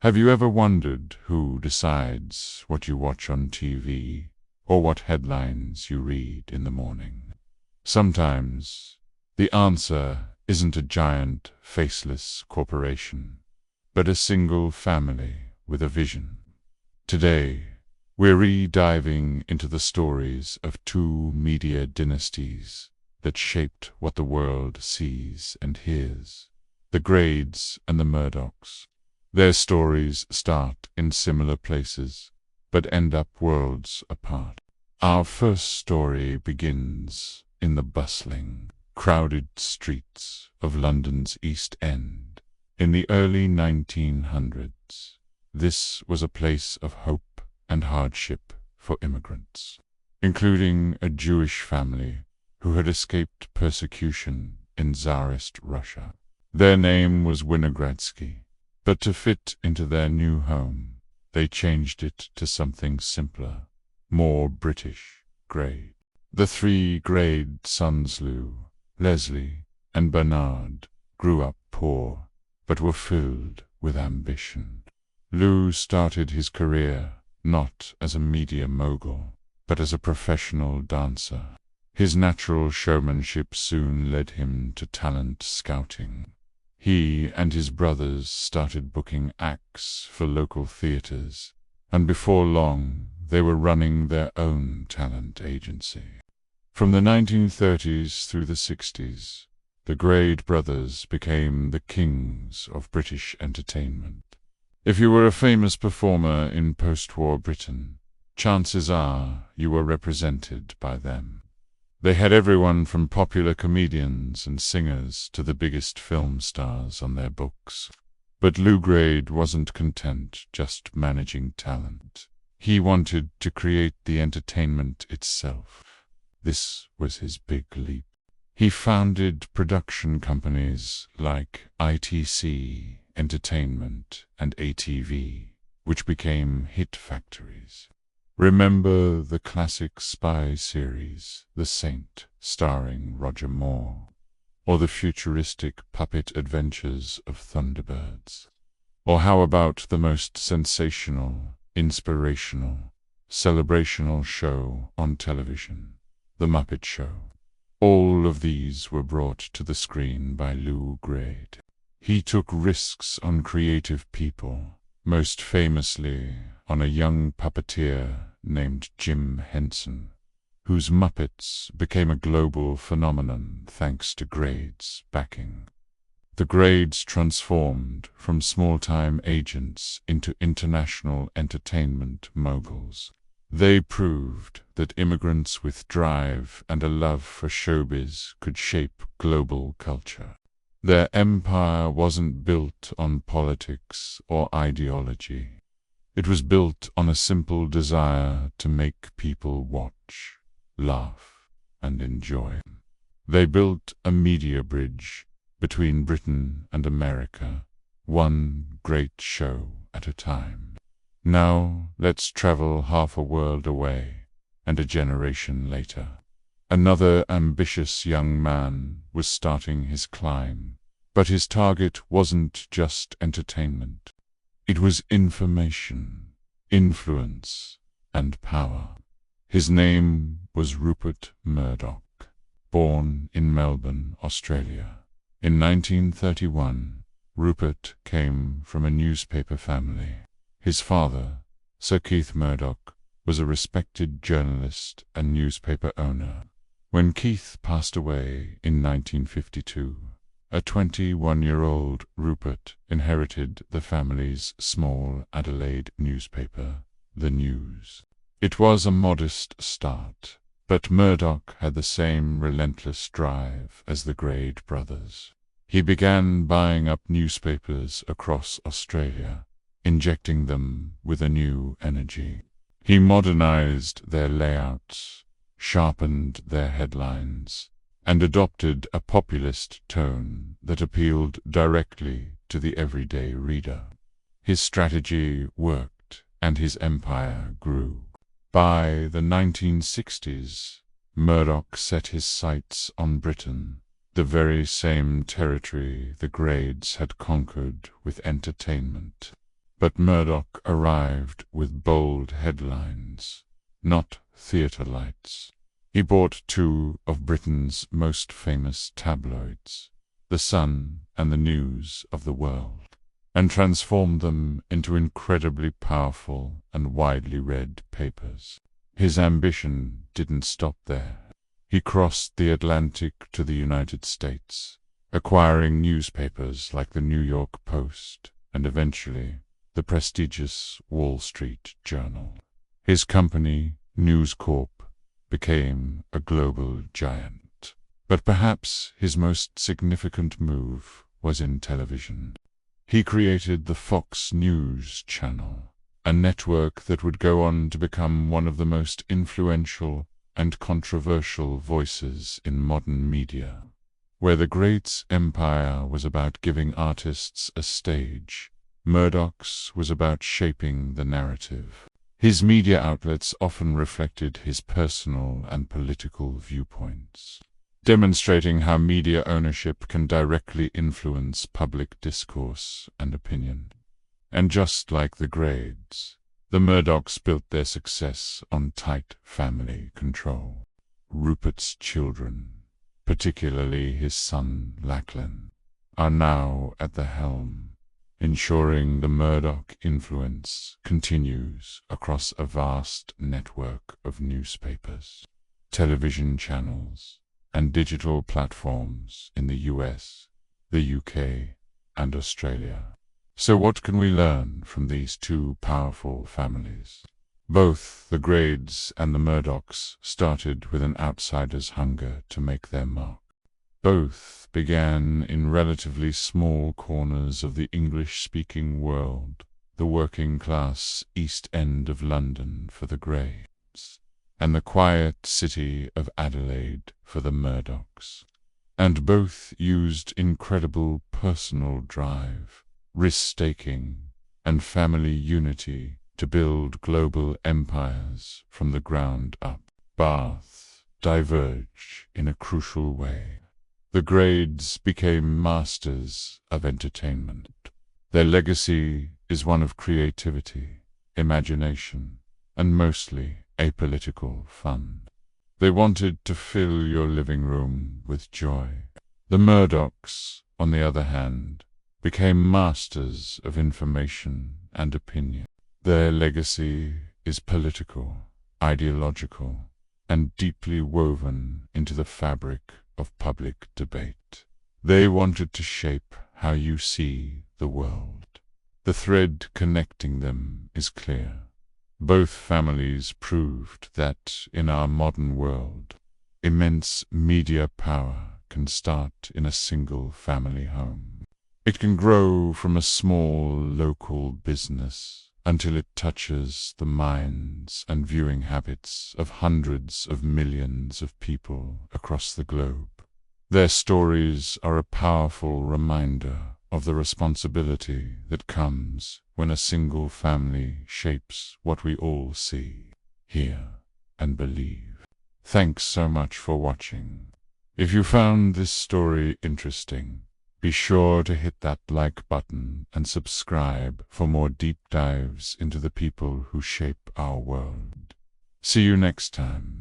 Have you ever wondered who decides what you watch on TV or what headlines you read in the morning? Sometimes the answer isn't a giant, faceless corporation, but a single family with a vision. Today, we're re-diving into the stories of two media dynasties that shaped what the world sees and hears: the Grades and the Murdochs. Their stories start in similar places, but end up worlds apart. Our first story begins in the bustling, crowded streets of London's East End. In the early 1900s, this was a place of hope and hardship for immigrants, including a Jewish family who had escaped persecution in Tsarist Russia. Their name was Winogradsky, but to fit into their new home, they changed it to something simpler, more British: Grade. The three Grade sons, Lou, Leslie, and Bernard, grew up poor, but were filled with ambition. Lou started his career not as a media mogul, but as a professional dancer. His natural showmanship soon led him to talent scouting. He and his brothers started booking acts for local theaters, and before long they were running their own talent agency. From the 1930s through the 60s, the Grade brothers became the kings of British entertainment. If you were a famous performer in post-war Britain, chances are you were represented by them. They had everyone from popular comedians and singers to the biggest film stars on their books. But Lou Grade wasn't content just managing talent. He wanted to create the entertainment itself. This was his big leap. He founded production companies like ITC Entertainment and ATV, which became hit factories. Remember the classic spy series, The Saint, starring Roger Moore, or the futuristic puppet adventures of Thunderbirds? Or how about the most sensational, inspirational, celebrational show on television, The Muppet Show? All of these were brought to the screen by Lou Grade. He took risks on creative people, most famously on a young puppeteer named Jim Henson, whose Muppets became a global phenomenon thanks to Grade's backing. The Grades transformed from small-time agents into international entertainment moguls. They proved that immigrants with drive and a love for showbiz could shape global culture. Their empire wasn't built on politics or ideology. It was built on a simple desire to make people watch, laugh, and enjoy. They built a media bridge between Britain and America, one great show at a time. Now let's travel half a world away, and a generation later. Another ambitious young man was starting his climb, but his target wasn't just entertainment. It was information, influence, and power. His name was Rupert Murdoch, born in Melbourne, Australia. In 1931, Rupert came from a newspaper family. His father, Sir Keith Murdoch, was a respected journalist and newspaper owner. When Keith passed away in 1952, a 21-year-old Rupert inherited the family's small Adelaide newspaper, The News. It was a modest start, but Murdoch had the same relentless drive as the Grade brothers. He began buying up newspapers across Australia, injecting them with a new energy. He modernized their layouts, sharpened their headlines, and adopted a populist tone that appealed directly to the everyday reader. His strategy worked, and his empire grew. By the 1960s, Murdoch set his sights on Britain, the very same territory the Grades had conquered with entertainment. But Murdoch arrived with bold headlines, not theatre lights. He bought two of Britain's most famous tabloids, The Sun and the News of the World, and transformed them into incredibly powerful and widely read papers. His ambition didn't stop there. He crossed the Atlantic to the United States, acquiring newspapers like the New York Post and eventually the prestigious Wall Street Journal. His company, News Corp, became a global giant. But perhaps his most significant move was in television. He created the Fox News channel, a network that would go on to become one of the most influential and controversial voices in modern media. Where the great empire was about giving artists a stage, Murdoch's was about shaping the narrative. His media outlets often reflected his personal and political viewpoints, demonstrating how media ownership can directly influence public discourse and opinion. And just like the Grades, the Murdochs built their success on tight family control. Rupert's children, particularly his son Lachlan, are now at the helm, ensuring the Murdoch influence continues across a vast network of newspapers, television channels, and digital platforms in the US, the UK, and Australia. So what can we learn from these two powerful families? Both the Grades and the Murdochs started with an outsider's hunger to make their mark. Both began in relatively small corners of the English-speaking world, the working-class East End of London for the Grades, and the quiet city of Adelaide for the Murdochs. And both used incredible personal drive, risk-taking, and family unity to build global empires from the ground up. Both diverge in a crucial way. The Grades became masters of entertainment. Their legacy is one of creativity, imagination, and mostly apolitical fun. They wanted to fill your living room with joy. The Murdochs, on the other hand, became masters of information and opinion. Their legacy is political, ideological, and deeply woven into the fabric of public debate. They wanted to shape how you see the world. The thread connecting them is clear. Both families proved that in our modern world, immense media power can start in a single family home. It can grow from a small local business until it touches the minds and viewing habits of hundreds of millions of people across the globe. Their stories are a powerful reminder of the responsibility that comes when a single family shapes what we all see, hear, and believe. Thanks so much for watching. If you found this story interesting, be sure to hit that like button and subscribe for more deep dives into the people who shape our world. See you next time.